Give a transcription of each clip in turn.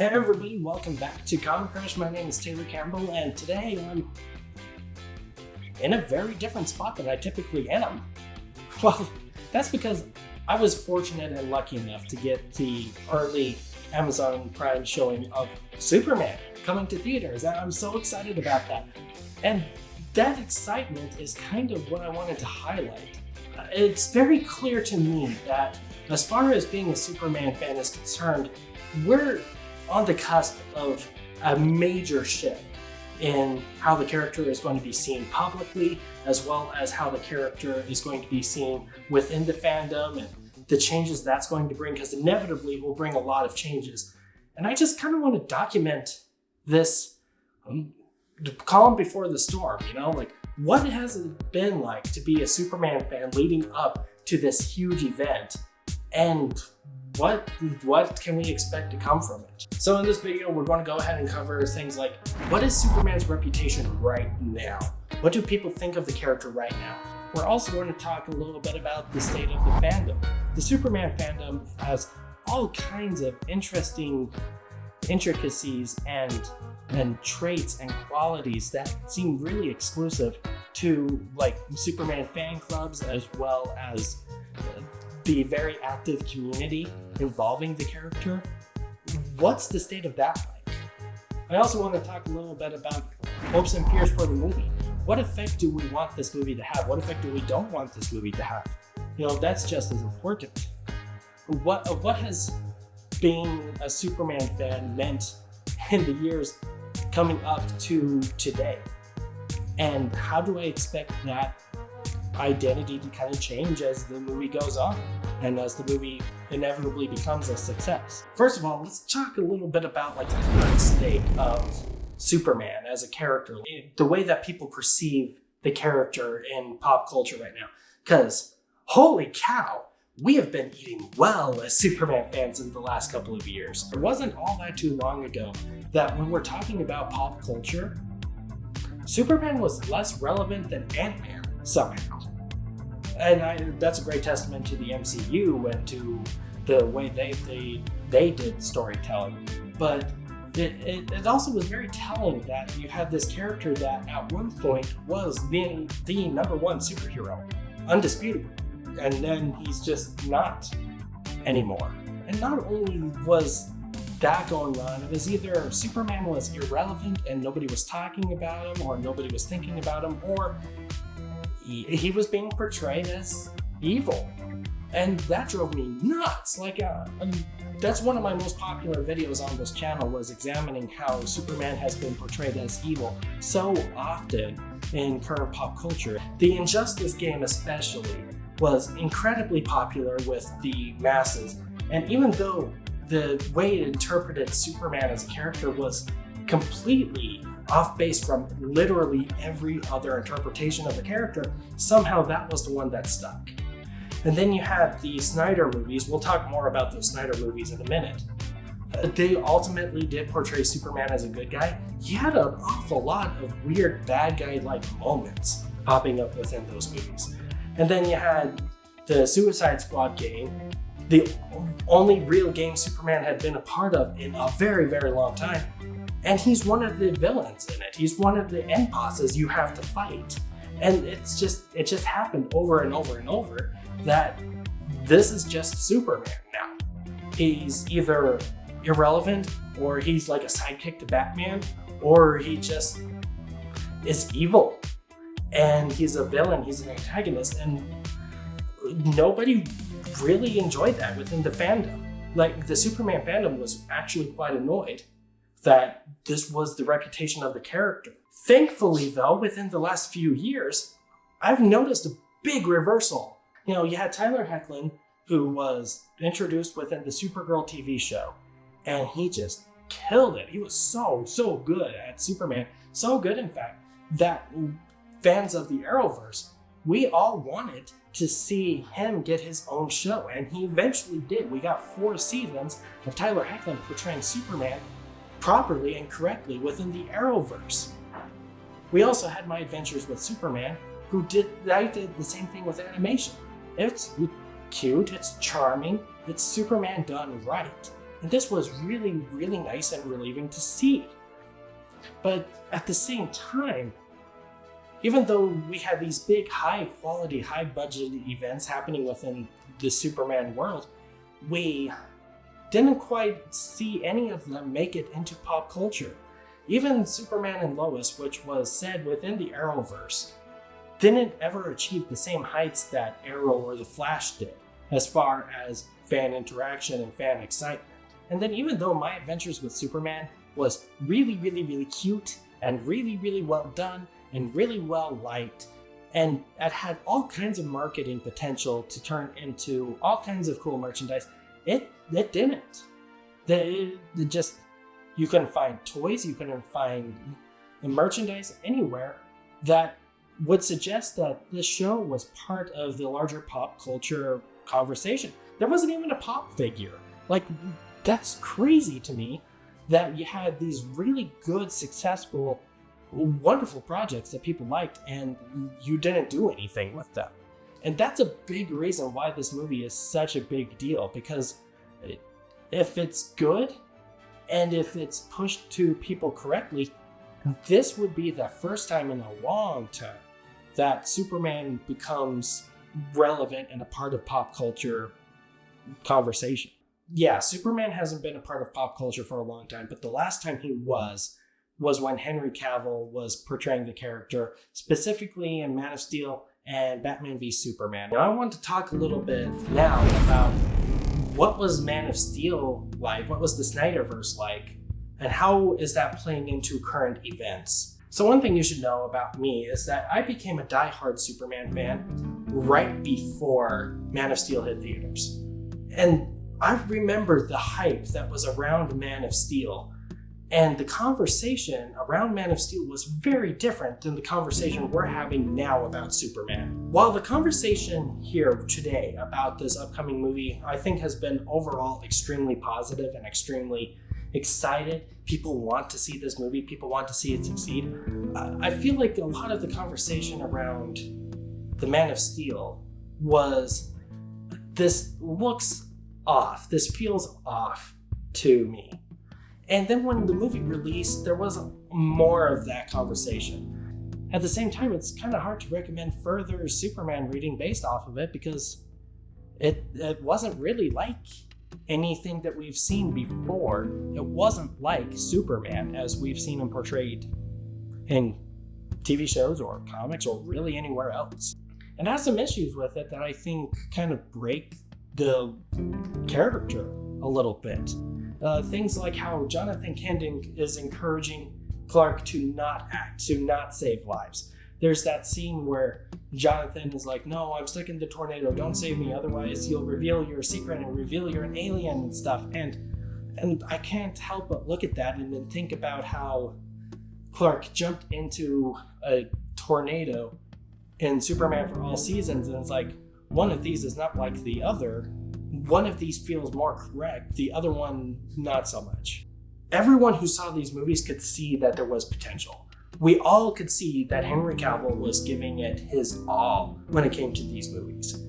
Hey everybody, welcome back to Comic Crush. My name is Taylor Campbell, and today I'm in a very different spot than I typically am. Well, that's because I was fortunate and lucky enough to get the early Amazon Prime showing of Superman coming to theaters, and I'm so excited about that. And that excitement is kind of what I wanted to highlight. It's very clear to me that as far as being a Superman fan is concerned, we're on the cusp of a major shift in how the character is going to be seen publicly, as well as how the character is going to be seen within the fandom and the changes that's going to bring, because inevitably it will bring a lot of changes. And I just kind of want to document this calm before the storm, like what has it been like to be a Superman fan leading up to this huge event, and what can we expect to come from it? So in this video, we're going to go ahead and cover things like, what is Superman's reputation right now? What do people think of the character right now? We're also going to talk a little bit about the state of the fandom. The Superman fandom has all kinds of interesting intricacies and traits and qualities that seem really exclusive to like Superman fan clubs, as well as the very active community involving the character. What's the state of that like? I also want to talk a little bit about hopes and fears for the movie. What effect do we want this movie to have? What effect do we don't want this movie to have? That's just as important. What has being a Superman fan meant in the years coming up to today? And how do I expect that identity to kind of change as the movie goes on and as the movie inevitably becomes a success? First of all, let's talk a little bit about the current state of Superman as a character, the way that people perceive the character in pop culture right now. Because holy cow, we have been eating well as Superman fans in the last couple of years. It wasn't all that too long ago that when we're talking about pop culture, Superman was less relevant than Ant-Man somehow. And that's a great testament to the MCU and to the way they did storytelling. But it also was very telling that you had this character that at one point was the number one superhero, undisputable. And then he's just not anymore. And not only was that going on, it was either Superman was irrelevant and nobody was talking about him, or nobody was thinking about him, or he was being portrayed as evil. And that drove me nuts. That's one of my most popular videos on this channel, was examining how Superman has been portrayed as evil so often in current pop culture. The Injustice game especially was incredibly popular with the masses. And even though the way it interpreted Superman as a character was completely off base from literally every other interpretation of the character, somehow that was the one that stuck. And then you had the Snyder movies. We'll talk more about those Snyder movies in a minute. They ultimately did portray Superman as a good guy. He had an awful lot of weird bad guy-like moments popping up within those movies. And then you had the Suicide Squad game, the only real game Superman had been a part of in a very, very long time. And he's one of the villains in it. He's one of the end bosses you have to fight. And it just happened over and over and over that this is just Superman now. He's either irrelevant, or he's like a sidekick to Batman, or he just is evil. And he's a villain, he's an antagonist, and nobody really enjoyed that within the fandom. The Superman fandom was actually quite annoyed that this was the reputation of the character. Thankfully, though, within the last few years, I've noticed a big reversal. You had Tyler Hoechlin, who was introduced within the Supergirl TV show, and he just killed it. He was so good at Superman. So good, in fact, that fans of the Arrowverse, we all wanted to see him get his own show, and he eventually did. We got 4 seasons of Tyler Hoechlin portraying Superman properly and correctly within the Arrowverse. We also had My Adventures with Superman, who did the same thing with animation. It's cute, it's charming, it's Superman done right. And this was really, really nice and relieving to see. But at the same time, even though we had these big, high quality, high budget events happening within the Superman world, we didn't quite see any of them make it into pop culture. Even Superman and Lois, which was said within the Arrowverse, didn't ever achieve the same heights that Arrow or The Flash did, as far as fan interaction and fan excitement. And then even though My Adventures with Superman was really, really, really cute and really, really well done and really well liked, and it had all kinds of marketing potential to turn into all kinds of cool merchandise, it didn't. You couldn't find toys, you couldn't find merchandise anywhere that would suggest that this show was part of the larger pop culture conversation. There wasn't even a pop figure. Like, that's crazy to me that you had these really good, successful, wonderful projects that people liked and you didn't do anything with them. And that's a big reason why this movie is such a big deal, because if it's good and if it's pushed to people correctly, this would be the first time in a long time that Superman becomes relevant and a part of pop culture conversation. Yeah, Superman hasn't been a part of pop culture for a long time, but the last time he was when Henry Cavill was portraying the character, specifically in Man of Steel and Batman v Superman. Now, I want to talk a little bit now about what was Man of Steel like, what was the Snyderverse like, and how is that playing into current events. So one thing you should know about me is that I became a diehard Superman fan right before Man of Steel hit theaters. And I remember the hype that was around Man of Steel. And the conversation around Man of Steel was very different than the conversation we're having now about Superman. While the conversation here today about this upcoming movie, I think, has been overall extremely positive and extremely excited. People want to see this movie. People want to see it succeed. I feel like a lot of the conversation around the Man of Steel was, this looks off. This feels off to me. And then when the movie released, there was more of that conversation. At the same time, it's kind of hard to recommend further Superman reading based off of it, because it wasn't really like anything that we've seen before. It wasn't like Superman as we've seen him portrayed in TV shows or comics or really anywhere else. And has some issues with it that I think kind of break the character a little bit. Things like how Jonathan Kent is encouraging Clark to not act, to not save lives. There's that scene where Jonathan is like, no, I'm stuck in the tornado, don't save me, otherwise you'll reveal your secret and reveal you're an alien and stuff. And I can't help but look at that and then think about how Clark jumped into a tornado in Superman for All Seasons, and it's like, one of these is not like the other. One of these feels more correct, the other one not so much. Everyone who saw these movies could see that there was potential. We all could see that Henry Cavill was giving it his all when it came to these movies.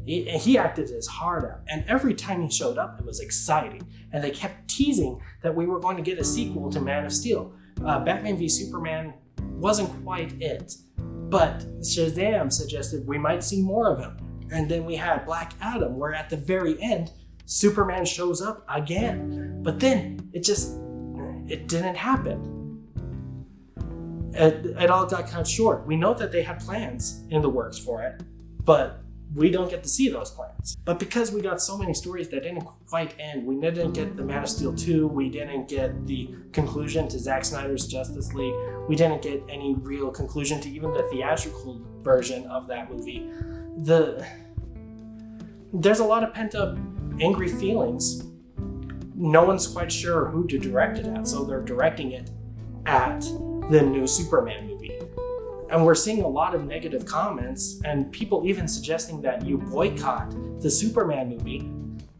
He acted his heart out, and every time he showed up, it was exciting. And they kept teasing that we were going to get a sequel to Man of Steel. Batman v Superman wasn't quite it, but Shazam suggested we might see more of him. And then we had Black Adam, where at the very end, Superman shows up again. But then it didn't happen. It all got cut short. We know that they had plans in the works for it, but we don't get to see those plans. But because we got so many stories that didn't quite end, we didn't get the Man of Steel 2, we didn't get the conclusion to Zack Snyder's Justice League, we didn't get any real conclusion to even the theatrical version of that movie. There's a lot of pent-up angry feelings. No one's quite sure who to direct it at, so they're directing it at the new Superman movie. And we're seeing a lot of negative comments and people even suggesting that you boycott the Superman movie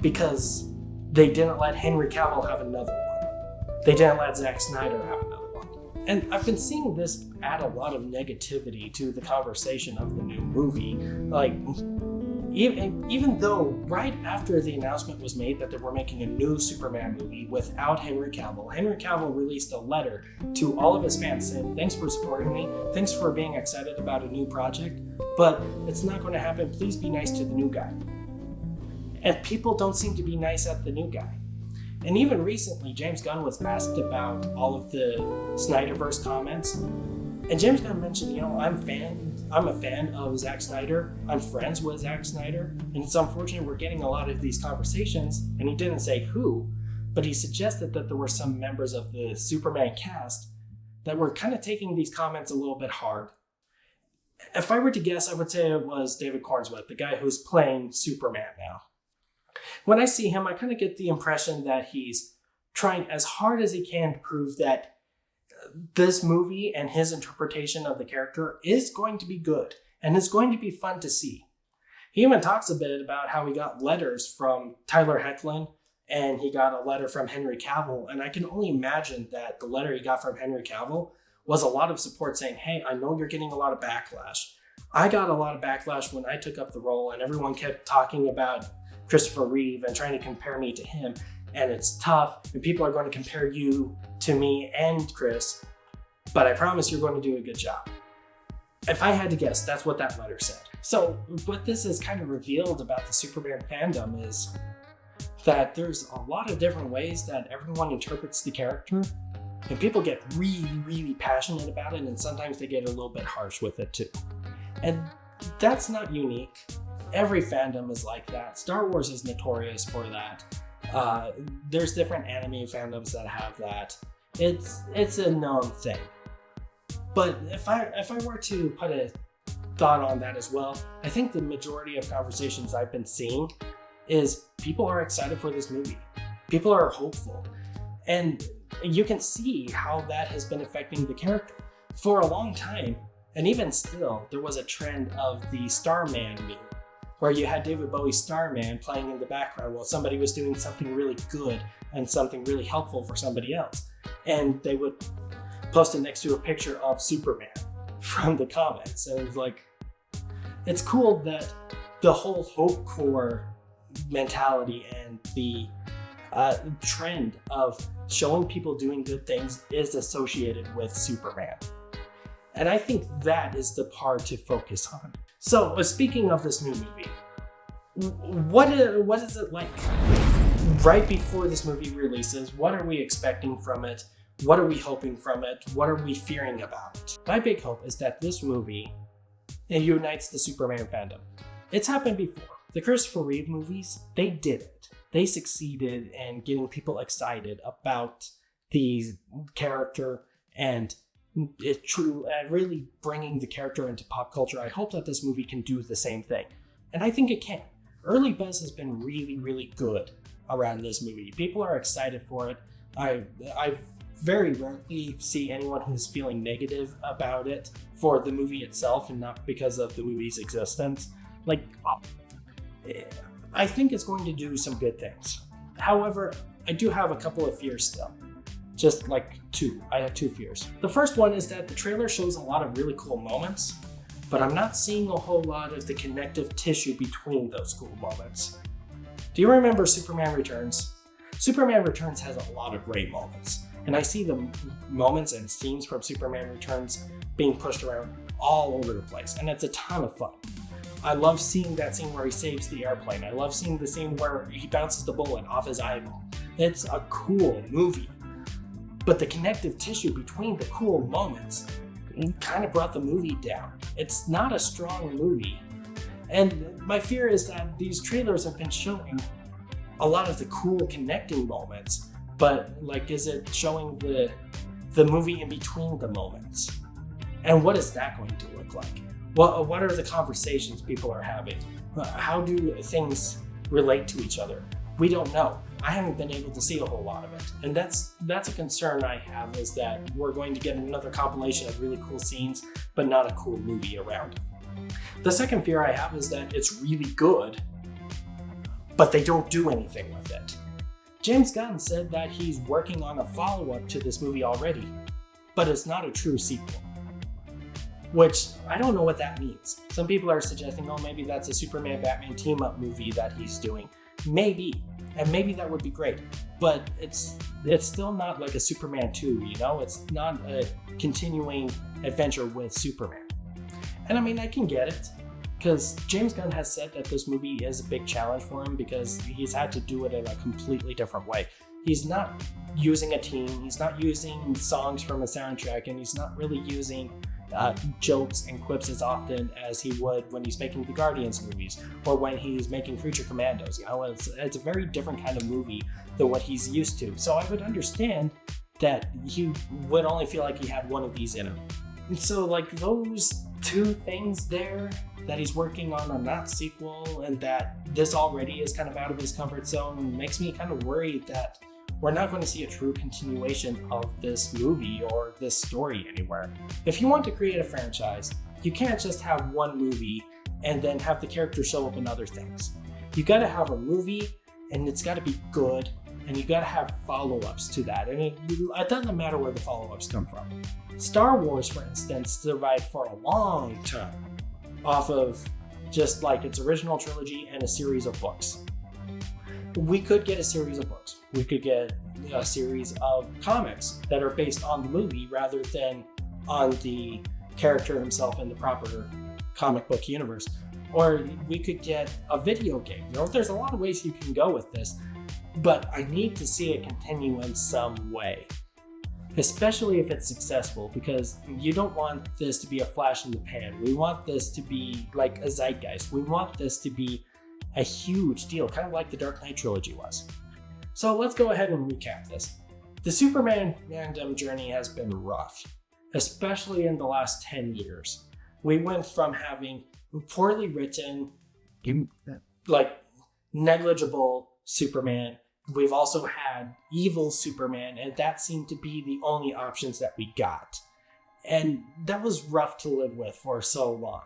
because they didn't let Henry Cavill have another one. They didn't let Zack Snyder have another one. And I've been seeing this add a lot of negativity to the conversation of the new movie. Like, Even though right after the announcement was made that they were making a new Superman movie without Henry Cavill released a letter to all of his fans saying, "Thanks for supporting me, thanks for being excited about a new project, but it's not going to happen. Please be nice to the new guy." And people don't seem to be nice at the new guy. And even recently, James Gunn was asked about all of the Snyderverse comments. And James Gunn mentioned, I'm a fan of Zack Snyder. I'm friends with Zack Snyder. And it's unfortunate we're getting a lot of these conversations. And he didn't say who, but he suggested that there were some members of the Superman cast that were kind of taking these comments a little bit hard. If I were to guess, I would say it was David Cornswet, the guy who's playing Superman now. When I see him, I kind of get the impression that he's trying as hard as he can to prove that this movie and his interpretation of the character is going to be good and is going to be fun to see. He even talks a bit about how he got letters from Tyler Hoechlin and he got a letter from Henry Cavill. And I can only imagine that the letter he got from Henry Cavill was a lot of support saying, "Hey, I know you're getting a lot of backlash. I got a lot of backlash when I took up the role and everyone kept talking about Christopher Reeve and trying to compare me to him. And it's tough, and people are going to compare you to me and Chris, but I promise you're going to do a good job." If I had to guess, that's what that letter said. So what this has kind of revealed about the Superman fandom is that there's a lot of different ways that everyone interprets the character, and people get really, really passionate about it, and sometimes they get a little bit harsh with it too. And that's not unique. Every fandom is like that. Star Wars is notorious for that. There's different anime fandoms that have that. It's a known thing. But if I were to put a thought on that as well, I think the majority of conversations I've been seeing is people are excited for this movie. People are hopeful. And you can see how that has been affecting the character. For a long time, and even still, there was a trend of the Starman meme, where you had David Bowie's Starman playing in the background while somebody was doing something really good and something really helpful for somebody else. And they would post it next to a picture of Superman from the comments. And it was like, it's cool that the whole Hope Corps mentality and the trend of showing people doing good things is associated with Superman. And I think that is the part to focus on. So, speaking of this new movie, what is it like right before this movie releases? What are we expecting from it? What are we hoping from it? What are we fearing about it? My big hope is that this movie unites the Superman fandom. It's happened before. The Christopher Reeve movies, they did it. They succeeded in getting people excited about the character and really bringing the character into pop culture. I hope that this movie can do the same thing. And I think it can. Early buzz has been really, really good around this movie. People are excited for it. I very rarely see anyone who's feeling negative about it for the movie itself and not because of the movie's existence. I think it's going to do some good things. However, I do have a couple of fears still. Just like two. I have two fears. The first one is that the trailer shows a lot of really cool moments, but I'm not seeing a whole lot of the connective tissue between those cool moments. Do you remember Superman Returns? Superman Returns has a lot of great moments, and I see the moments and scenes from Superman Returns being pushed around all over the place, and it's a ton of fun. I love seeing that scene where he saves the airplane. I love seeing the scene where he bounces the bullet off his eyeball. It's a cool movie. But the connective tissue between the cool moments kind of brought the movie down. It's not a strong movie. And my fear is that these trailers have been showing a lot of the cool connecting moments, but is it showing the movie in between the moments? And what is that going to look like? What are the conversations people are having? How do things relate to each other? We don't know. I haven't been able to see a whole lot of it. And that's a concern I have, is that we're going to get another compilation of really cool scenes, but not a cool movie around it. The second fear I have is that it's really good, but they don't do anything with it. James Gunn said that he's working on a follow-up to this movie already, but it's not a true sequel. which I don't know what that means. Some people are suggesting, oh, maybe that's a Superman-Batman team-up movie that he's doing. Maybe, and maybe that would be great, but it's still not like a Superman 2, you know? It's not a continuing adventure with Superman. And I mean, I can get it, because James Gunn has said that this movie is a big challenge for him because he's had to do it in a completely different way. He's not using a team, he's not using songs from a soundtrack, and he's not really using jokes and quips as often as he would when he's making the Guardians movies or when he's making Creature Commandos. You know, it's a very different kind of movie than what he's used to. So I would understand that he would only feel like he had one of these in him. And so like those two things there, that he's working on a not sequel and that this already is kind of out of his comfort zone, makes me kind of worried that we're not going to see a true continuation of this movie or this story anywhere. If you want to create a franchise, you can't just have one movie and then have the characters show up in other things. You gotta have a movie and it's gotta be good, and you gotta have follow-ups to that. And it doesn't matter where the follow-ups come from. Star Wars, for instance, survived for a long time off of just like its original trilogy and a series of books. We could get a series of books. We could get a series of comics that are based on the movie rather than on the character himself in the proper comic book universe. Or we could get a video game. You know, there's a lot of ways you can go with this, but I need to see it continue in some way, especially if it's successful, because you don't want this to be a flash in the pan. We want this to be like a zeitgeist. We want this to be a huge deal, kind of like the Dark Knight trilogy was. So let's go ahead and recap this. The Superman fandom journey has been rough, especially in the last 10 years. We went from having poorly written, like negligible Superman. We've also had evil Superman, and that seemed to be the only options that we got. And that was rough to live with for so long.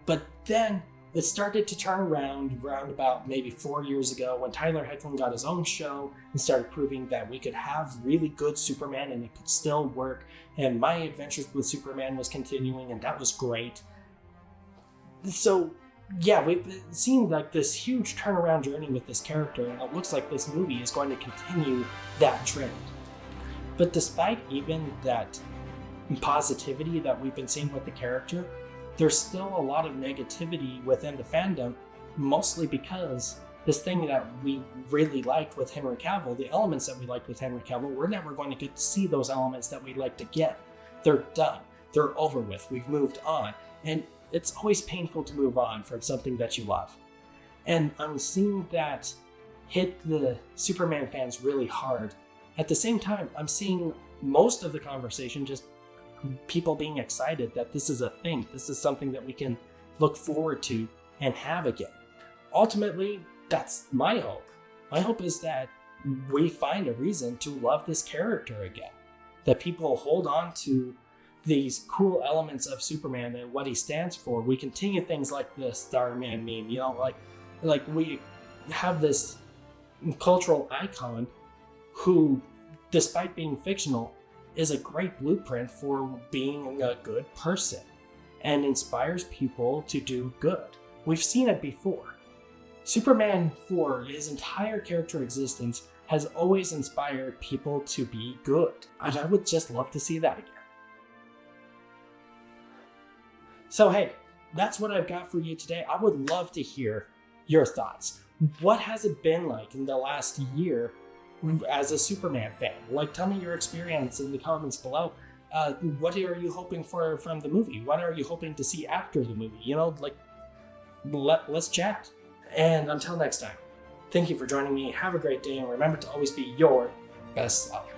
But then it started to turn around about maybe 4 years ago when Tyler Hoechlin got his own show and started proving that we could have really good Superman and it could still work. And My Adventures with Superman was continuing, and that was great. So yeah, we've seen like this huge turnaround journey with this character, and it looks like this movie is going to continue that trend. But despite even that positivity that we've been seeing with the character, there's still a lot of negativity within the fandom, mostly because this thing that we really liked with Henry Cavill, the elements that we liked with Henry Cavill, we're never going to get to see those elements that we'd like to get. They're done. They're over with. We've moved on. And it's always painful to move on from something that you love. And I'm seeing that hit the Superman fans really hard. At the same time, I'm seeing most of the conversation just people being excited that this is a thing. This is something that we can look forward to and have again. Ultimately, that's my hope. My hope is that we find a reason to love this character again. That people hold on to these cool elements of Superman and what he stands for. We continue things like the Starman meme, you know, like we have this cultural icon who, despite being fictional, is a great blueprint for being a good person and inspires people to do good. We've seen it before. Superman, for his entire character existence, has always inspired people to be good. And I would just love to see that again. So hey, that's what I've got for you today. I would love to hear your thoughts. What has it been like in the last year as a Superman fan? Like, tell me your experience in the comments below. What are you hoping for from the movie? What are you hoping to see after the movie? You know, like, let's chat. And until next time, thank you for joining me. Have a great day, and remember to always be your best self.